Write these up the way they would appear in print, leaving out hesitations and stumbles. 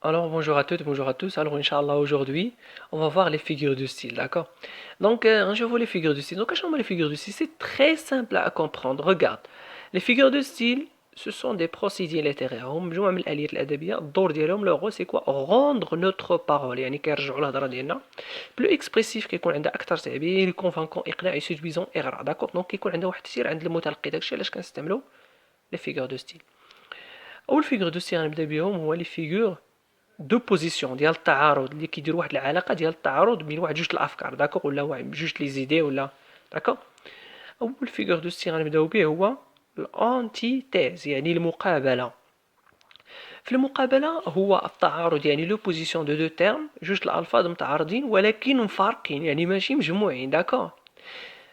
Alors bonjour à toutes, bonjour à tous. Alors Inch'Allah aujourd'hui, on va voir les figures de style, d'accord? Donc je vois les figures de style. Donc les figures de style, c'est très simple à comprendre. Regarde, les figures de style, ce sont des procédés littéraires. هم مجموعة من الآليات الأدبية. الدور ديالهم leur rôle c'est quoi? Rendre notre parole. يعني كيرجعوا الهضرة ديالنا plus expressif كيكون عندها أكثر تعبير convaincant إقناعي séduisant إغراء. d'accord؟ Donc كيكون عندها واحد التأثير عند المتلقي. داكشي علاش كنستعملوا les figures de style. أول figure de style غنبدا بهم هو les figures دو بوزيسيون ديال التعارض اللي كيديروا واحد العلاقه ديال التعارض بين واحد جوج الافكار داكوغ ولا واحد جوج لي زيدي ولا داكوغ. اول فيغور دو ستيل غنبداو به هو الانتي تيز يعني المقابله. في المقابله هو التعارض يعني لو بوزيسيون دو تيرم جوج الالفاظ متعارضين ولكن مفارقين يعني ماشي مجموعين داكوغ.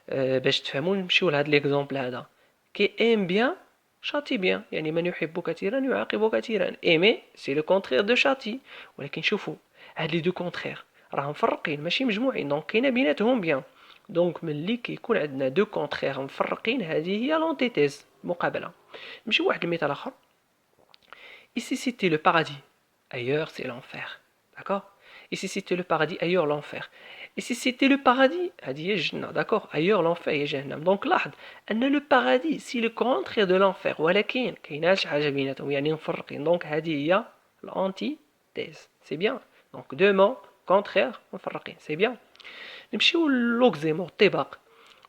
باش تفهموا نمشيو لهاد ليكزومبل هذا. كي ام بيان شاتي بيان يعني من يحب كثيرا يعاقب كثيرا. ايمي سي لو كونترير دو شاتي. ولكن شوفوا هاد لي دو كونترير راه مفرقين ماشي مجموعين دونك كاينه بيناتهم بيان. دونك ملي كيكون عندنا دو كونترير مفرقين هذه هي لونتيتيز مقابله. نمشيو واحد المثال اخر. Ici c'était le paradis, ailleurs c'est l'enfer. D'accord? Ici c'était le paradis, ailleurs l'enfer. Et si c'était le paradis, d'accord, ailleurs l'enfer est Jahannam. Donc là, le paradis, c'est le contraire de l'enfer. ولكن كايناش حاجة بيناتهم يعني مفرقين. Donc هذه هي l'antithèse. C'est bien. Donc deux mots contraires مفرقين. C'est bien. نمشيو للوكزيمور الطباق.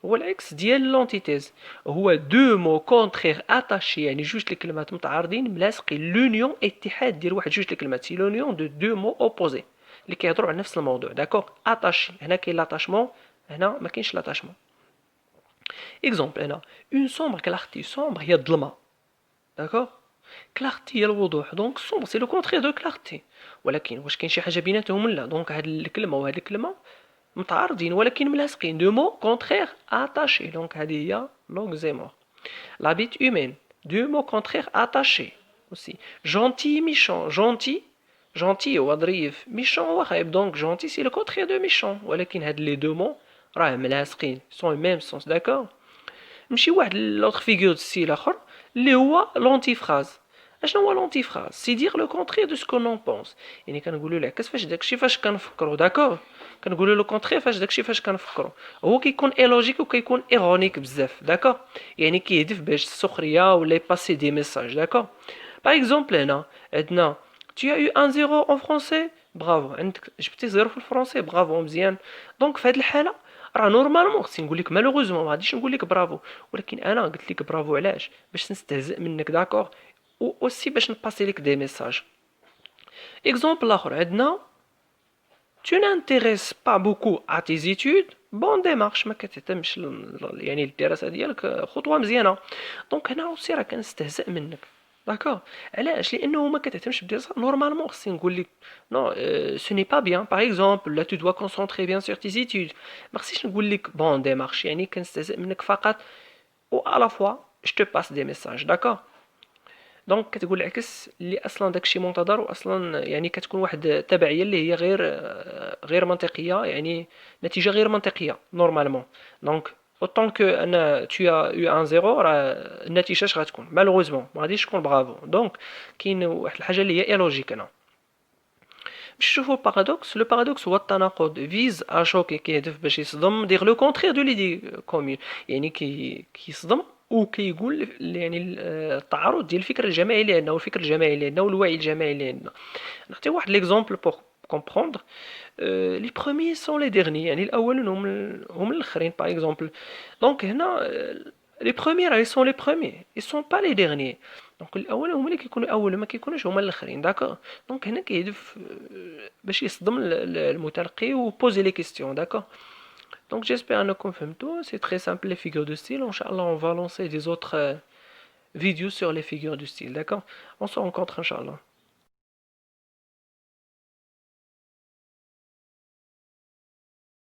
هو العكس ديال لونتيتيز. هو دو مو كونترير اتاشي يعني جوج الكلمات متعارضين ملاصقين لونيون اتحاد ديال واحد جوج الكلمات. سي لونيون دو مو اوبوزي اللي كيهضروا على نفس الموضوع داكوغ. اتاشي هنا كاين لاتاشمون هنا ما كاينش لاتاشمون. اكزومبل هنا اون سومبر كلارتي. سومبر هي الظلمه داكوغ. كلارتي هي الوضوح دونك سومبر سي لو كونترير دو كلارتي. ولكن واش كاين شي حاجه بيناتهم لا؟ دونك هاد الكلمه وهاد الكلمه متعارضين ولكن ملاصقين. دو مو كونترير اتاشي دونك هذه هي لوكزيمور. La bite humaine. Deux mots contraires attachés aussi. Gentil, méchant. Gentil, gentil هو ظريف. méchant هو خايب. Donc gentil c'est le contraire de méchant. ولكن هاد les deux mots راه ملاصقين. sont le même sens. d'accord. نمشي واحد l'autre figure de style آخر اللي هو l'antiphrase. اشنو هو l'antiphrase؟ c'est dire le contraire de ce que l'on pense. يعني كنقولوا العكس فاش داكشي فاش كنفكروا داكور. كنقولوا لو كونترير فاش داكشي فاش كنفكروا. هو كيكون ايلوجيك وكيكون ايرونيك بزاف داكور. يعني كيهدف باش السخريه ولا يباسي دي ميساج داكور. باغ اكزومبل هنا عندنا tu as eu un zéro en français برافو. عندك جبتي زيرو في الفرنسي برافو مزيان. دونك في هذه الحاله راه نورمالمون خصني نقول لك مالوغوزمون ما غاديش نقول لك برافو. ولكن انا قلت لك برافو علاش؟ باش نستهزئ منك داكور. و اوسي باش نباسي لك دي ميساج. اكزومبل اخر عندنا tu n'intéresses pas beaucoup à tes études بون ديمارش ما كتهتمش يعني الدراسه ديالك خطوه مزيانه. دونك هنا اوسي راه كنستهزئ منك داكور. علاش؟ لانه ما كتهتمش بالدراسه نورمالمون خصني نقول لك نو سو ني با بيان باغ اكزومبل لا تو دوا كونسونطري بيان سور تي ايتود. ما خصنيش نقول لك بون ديمارش يعني كنستهزئ منك فقط و على فوا جو باس دي ميساج داكور. دونك كتقول العكس اللي اصلا داكشي منتظر واصلا يعني كتكون واحد التبعيه اللي هي غير منطقيه يعني نتيجه غير منطقيه نورمالمون. دونك اوتون كو انا tu as eu un zéro راه النتيجه اش غتكون مالوغوزمون ما غاديش تكون برافو. دونك كاين واحد الحاجه اللي هي ايلوجيك هنا. باش نشوفوا البارادوكس. لو بارادوكس هو التناقض فيز ا شوكي كيهدف باش يصدم دير لو كونترير دو ليدي كومون يعني كيصدم وكيقول يعني التعارض ديال الفكر الجماعي اللي عندنا والفكر الجماعي اللي عندنا والوعي الجماعي اللي عندنا. نعطي واحد ليكزومبل بور كومبروندر. لي بروميي سون لي ديرني يعني الاولون هم الاخرين باغ اكزومبل. دونك هنا لي بروميي راه سون لي بروميي اي سون با لي ديرني. دونك الاول هما اللي كيكونوا الاول ما كيكونوش هما الاخرين داكور. دونك هنا كيهدف باش يصدم المتلقي وبوزي لي كيستيون داكور. Donc j'espère انكم فهمتوا. C'est très simple les figures de style. Inch'Allah on va lancer des autres vidéos sur les figures de style. D'accord? On se rencontre Inch'Allah.